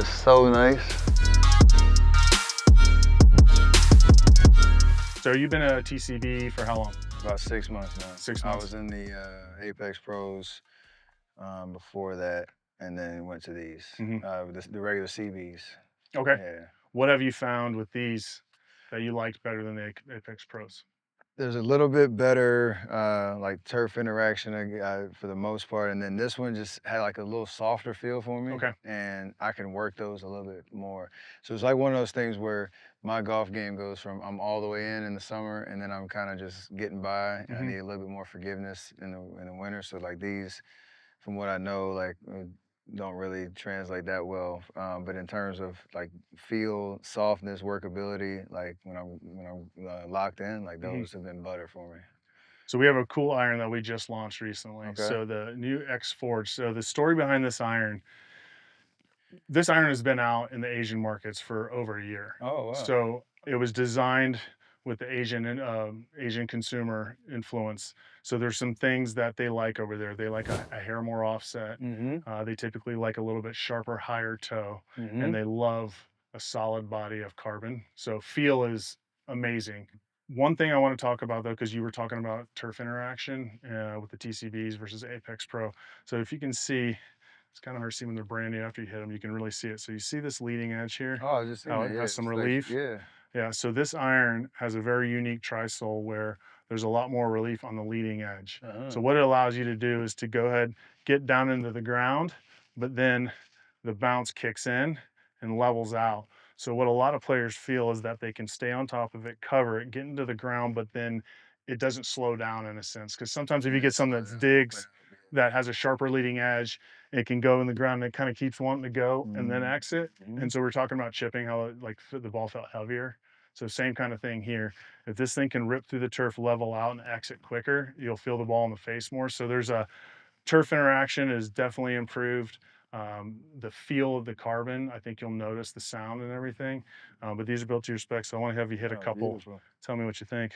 That is so nice. So you've been a TCB for how long? About 6 months now. 6 I months. was in the Apex Pros before that, and then went to these, the regular CBs. Okay. Yeah. What have you found with these that you liked better than the Apex Pros? There's a little bit better like turf interaction for the most part, and then this one just had like a little softer feel for me. Okay. And I can work those a little bit more. So it's like one of those things where my golf game goes from I'm all the way in the summer, and then I'm kind of just getting by, and I need a little bit more forgiveness in the winter. So like these, from what I know, like don't really translate that well. But in terms of like feel, softness, workability, like when I'm locked in, like those have been butter for me. So we have a cool iron that we just launched recently. Okay. So the new XForge. So the story behind this iron has been out in the Asian markets for over a year. Oh wow. So it was designed with the Asian consumer influence. So there's some things that they like over there. They like a hair more offset. They typically like a little bit sharper, higher toe, and they love a solid body of carbon. So feel is amazing. One thing I want to talk about though, because you were talking about turf interaction with the TCBs versus Apex Pro. So if you can see, it's kind of hard to see when they're brand new. After you hit them, you can really see it. So you see this leading edge here, Oh, I was just saying how that. it Yeah, has some it's like relief. yeah. Yeah, so this iron has a very unique trisole where there's a lot more relief on the leading edge. So what it allows you to do is to go ahead, get down into the ground, but then the bounce kicks in and levels out. So what a lot of players feel is that they can stay on top of it, cover it, get into the ground, but then it doesn't slow down in a sense. Because sometimes if you get something that digs, that has a sharper leading edge, it can go in the ground and it kind of keeps wanting to go and then exit. And so we're talking about chipping, how it, like the ball felt heavier. So same kind of thing here. If this thing can rip through the turf, level out, and exit quicker, you'll feel the ball in the face more. So there's a turf interaction is definitely improved. The feel of the carbon, I think you'll notice the sound and everything. But these are built to your specs. So I want to have you hit a couple. Beautiful. Tell me what you think.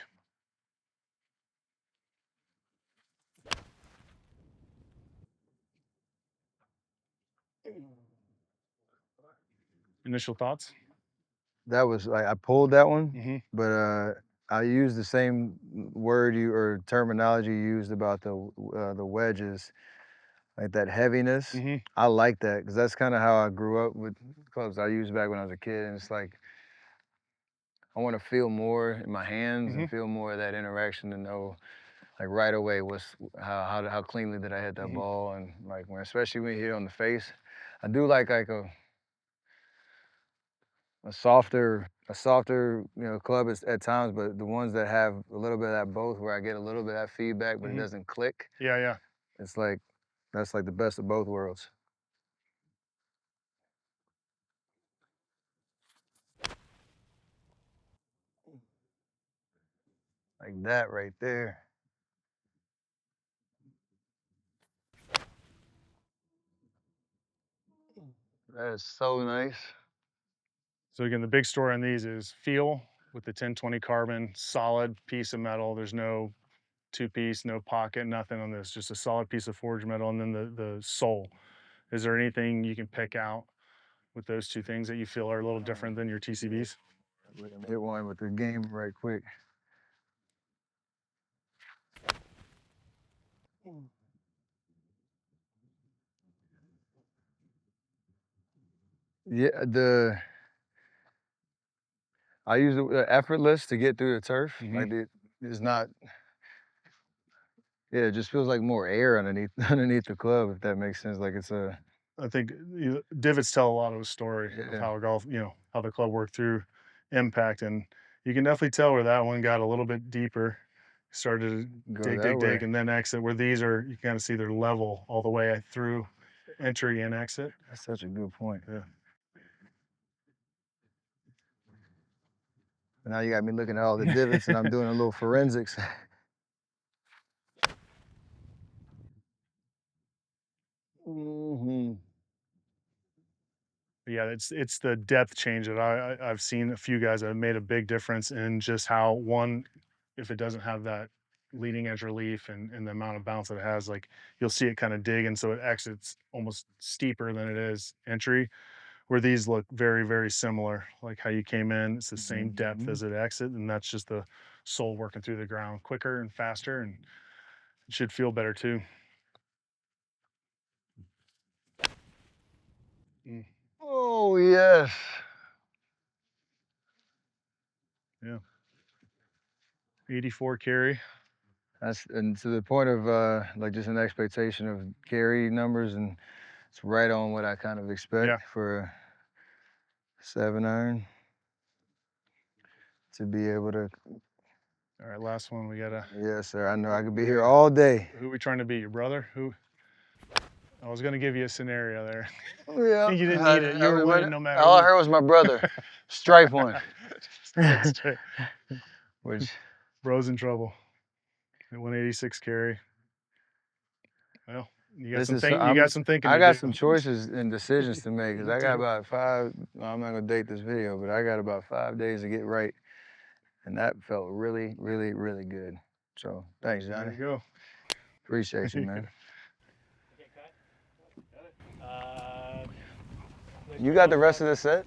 Initial thoughts? That was like I pulled that one, Mm-hmm. but I used the same word you or terminology you used about the wedges, like that heaviness. Mm-hmm. I like that because that's kind of how I grew up with clubs I used back when I was a kid, and it's like I want to feel more in my hands Mm-hmm. and feel more of that interaction to know like right away how cleanly did I hit that Mm-hmm. ball, and like when especially when you hit it on the face. I do like a softer club at times, but the ones that have a little bit of that both, where I get a little bit of that feedback, but it Mm-hmm. doesn't click. Yeah, yeah. It's like that's like the best of both worlds. Like that right there. That is so nice. So again, the big story on these is feel with the 1020 carbon, solid piece of metal. There's no two-piece, no pocket, nothing on this, just a solid piece of forged metal. And then the sole. Is there anything you can pick out with those two things that you feel are a little different than your TCBs? Let me hit one with the game right quick. Yeah, I use the effortless to get through the turf. Mm-hmm. Like it's not. Yeah, it just feels like more air underneath underneath the club, if that makes sense. Like it's a I think divots tell a lot of a story of yeah. how golf, how the club worked through impact. And you can definitely tell where that one got a little bit deeper, started to Go dig, that dig, way. dig, and then exit, where these are, you kind of see they're level all the way through entry and exit. That's such a good point. Yeah. But now you got me looking at all the divots, and I'm doing a little forensics. hmm Yeah, it's the depth change that I've seen a few guys that have made a big difference in just how one, if it doesn't have that leading edge relief and the amount of bounce that it has, like you'll see it kind of dig, and so it exits almost steeper than it is entry. where these look very, very similar, like how you came in. It's the same depth as it exit, and that's just the sole working through the ground quicker and faster, and it should feel better too. Oh, yes. Yeah. 84 carry. And to the point of like just an expectation of carry numbers, and it's right on what I kind of expect for a 7-iron to be able to. All right, last one. We gotta. Yes, sir. I know I could be here all day. Who we trying to beat? Your brother? Who? I was gonna give you a scenario there. Yeah. You didn't need it. You were winning no matter all what. I heard was my brother. Stripe one. Which bro's in trouble. At 186 carry. Well, you got some thinking. I got some choices and decisions to make because I got about 5. I'm not gonna date this video, but I got about 5 days to get right, and that felt really, really, really good. So thanks, Johnny. There you go. Appreciate you, man. You got the rest of the set?